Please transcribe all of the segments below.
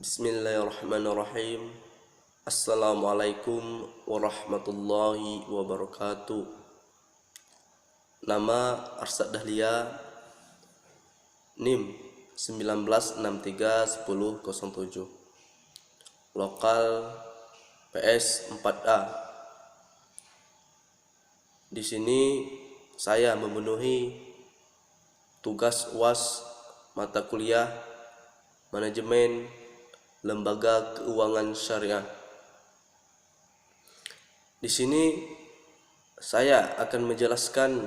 Bismillahirrahmanirrahim. Assalamualaikum warahmatullahi wabarakatuh. Nama Arsyad Dahlia, NIM 19631007, lokal PS 4A. Di sini saya memenuhi tugas UAS mata kuliah Manajemen Lembaga Keuangan Syariah. Di sini saya akan menjelaskan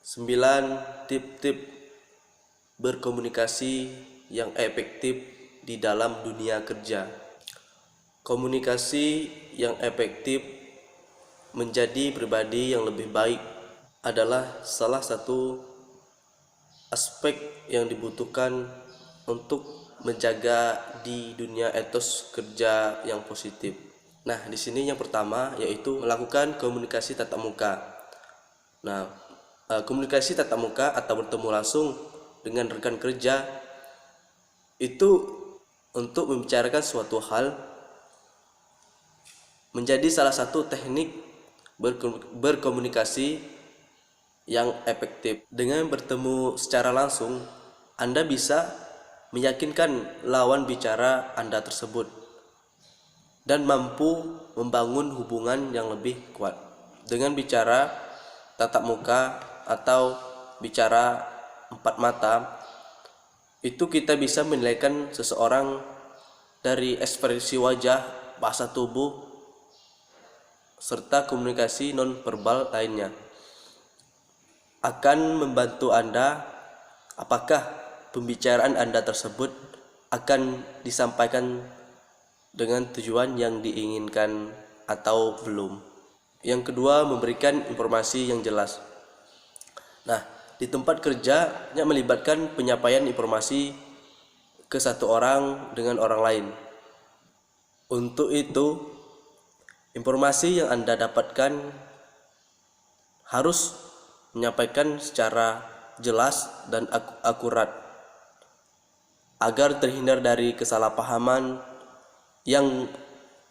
9 tip-tip berkomunikasi yang efektif di dalam dunia kerja. Komunikasi yang efektif menjadi pribadi yang lebih baik adalah salah satu aspek yang dibutuhkan untuk menjaga di dunia etos kerja yang positif. Nah, di sini yang pertama yaitu melakukan komunikasi tatap muka. Nah, komunikasi tatap muka atau bertemu langsung dengan rekan kerja itu untuk membicarakan suatu hal menjadi salah satu teknik berkomunikasi yang efektif. Dengan bertemu secara langsung, Anda bisa meyakinkan lawan bicara Anda tersebut dan mampu membangun hubungan yang lebih kuat. Dengan bicara tatap muka atau bicara empat mata, itu kita bisa menilaikan seseorang dari ekspresi wajah, bahasa tubuh, serta komunikasi non-verbal lainnya. Akan membantu Anda apakah pembicaraan Anda tersebut akan disampaikan dengan tujuan yang diinginkan atau belum. Yang kedua, memberikan informasi yang jelas. Nah, di tempat kerja yang melibatkan penyampaian informasi ke satu orang dengan orang lain. Untuk itu, informasi yang Anda dapatkan harus menyampaikan secara jelas dan akurat agar terhindar dari kesalahpahaman yang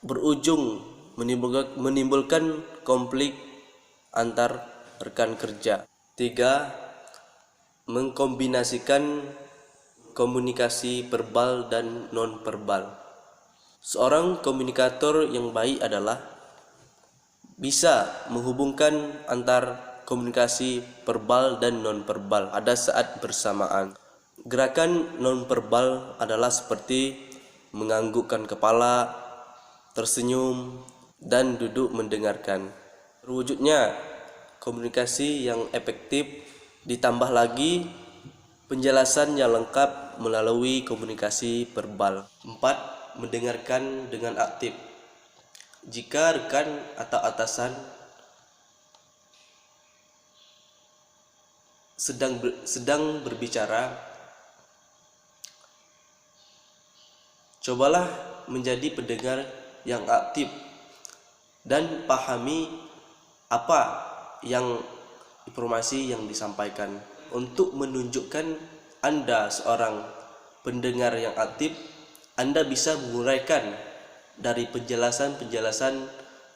berujung menimbulkan konflik antar rekan kerja. 3. Mengkombinasikan komunikasi verbal dan non-verbal. Seorang komunikator yang baik adalah bisa menghubungkan antar komunikasi verbal dan non-verbal pada saat bersamaan. Gerakan non-verbal adalah seperti menganggukkan kepala, tersenyum, dan duduk mendengarkan. Terwujudnya komunikasi yang efektif ditambah lagi penjelasan yang lengkap melalui komunikasi verbal. 4. Mendengarkan dengan aktif. Jika rekan atau atasan sedang berbicara, cobalah menjadi pendengar yang aktif dan pahami apa yang informasi yang disampaikan. Untuk menunjukkan Anda seorang pendengar yang aktif, Anda bisa menguraikan dari penjelasan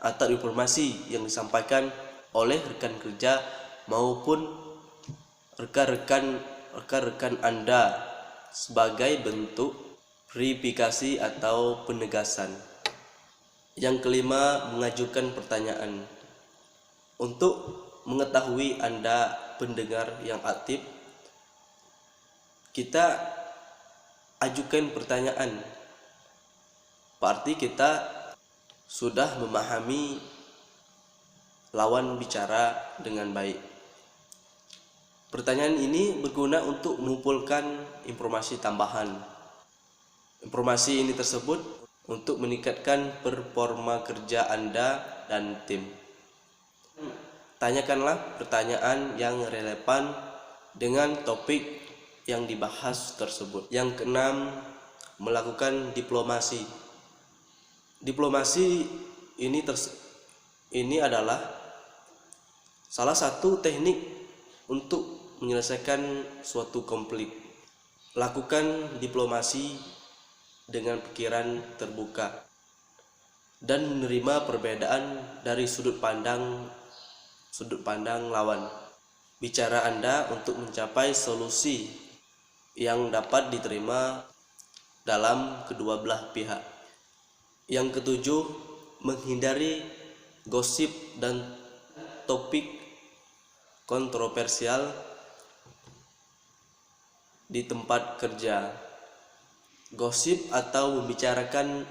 atau informasi yang disampaikan oleh rekan kerja maupun rekan-rekan Anda sebagai bentuk verifikasi atau penegasan. Yang kelima, mengajukan pertanyaan. Untuk mengetahui Anda pendengar yang aktif, kita ajukan pertanyaan. Berarti kita sudah memahami lawan bicara dengan baik. Pertanyaan ini berguna untuk mengumpulkan informasi tambahan. Informasi ini tersebut untuk meningkatkan performa kerja Anda dan tim. Tanyakanlah pertanyaan yang relevan dengan topik yang dibahas tersebut. Yang keenam, melakukan diplomasi. Diplomasi ini adalah salah satu teknik untuk menyelesaikan suatu konflik. Lakukan diplomasi dengan pikiran terbuka dan menerima perbedaan dari sudut pandang lawan bicara Anda untuk mencapai solusi yang dapat diterima dalam kedua belah pihak. Yang ketujuh, menghindari gosip dan topik kontroversial di tempat kerja. Gosip atau membicarakan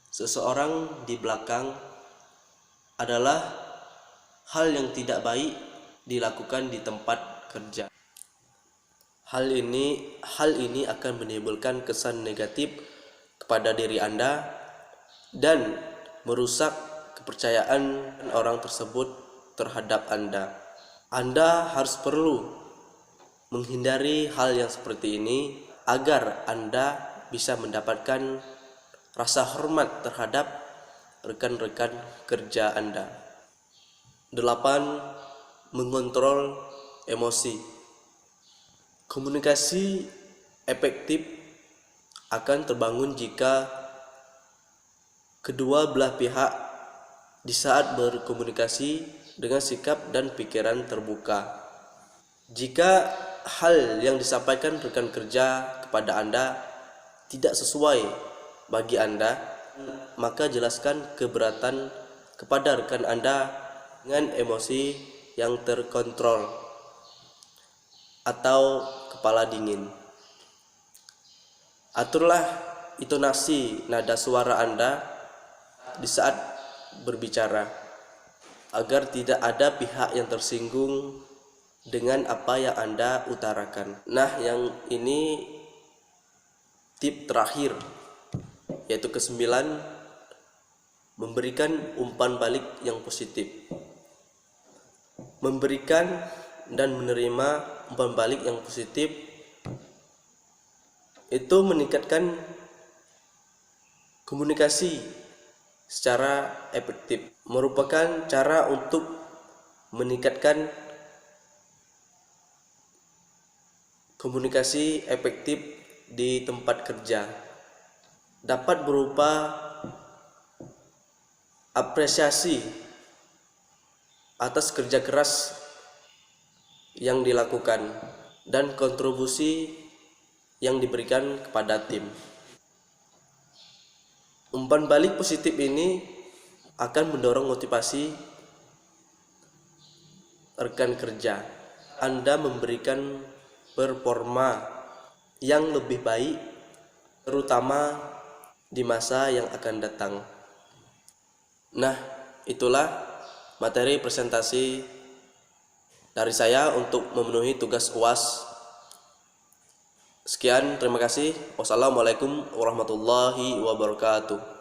seseorang di belakang adalah hal yang tidak baik dilakukan di tempat kerja. Hal ini akan menimbulkan kesan negatif kepada diri Anda dan merusak kepercayaan orang tersebut terhadap Anda. Anda harus perlu menghindari hal yang seperti ini agar Anda bisa mendapatkan rasa hormat terhadap rekan-rekan kerja Anda. 8. Mengontrol emosi. Komunikasi efektif akan terbangun jika kedua belah pihak di saat berkomunikasi dengan sikap dan pikiran terbuka. Jika hal yang disampaikan rekan kerja kepada Anda tidak sesuai bagi Anda, maka jelaskan keberatan kepada rekan Anda dengan emosi yang terkontrol atau kepala dingin. Aturlah intonasi nada suara Anda di saat berbicara agar tidak ada pihak yang tersinggung dengan apa yang Anda utarakan. Nah, yang ini tip terakhir, yaitu ke-9, memberikan umpan balik yang positif. Memberikan dan menerima umpan balik yang positif itu meningkatkan komunikasi secara efektif, merupakan cara untuk meningkatkan komunikasi efektif di tempat kerja. Dapat berupa apresiasi atas kerja keras yang dilakukan dan kontribusi yang diberikan kepada tim. Umpan balik positif ini akan mendorong motivasi rekan kerja Anda memberikan performa yang lebih baik, terutama di masa yang akan datang. Nah, itulah materi presentasi dari saya untuk memenuhi tugas UAS. Sekian, terima kasih. Wassalamualaikum warahmatullahi wabarakatuh.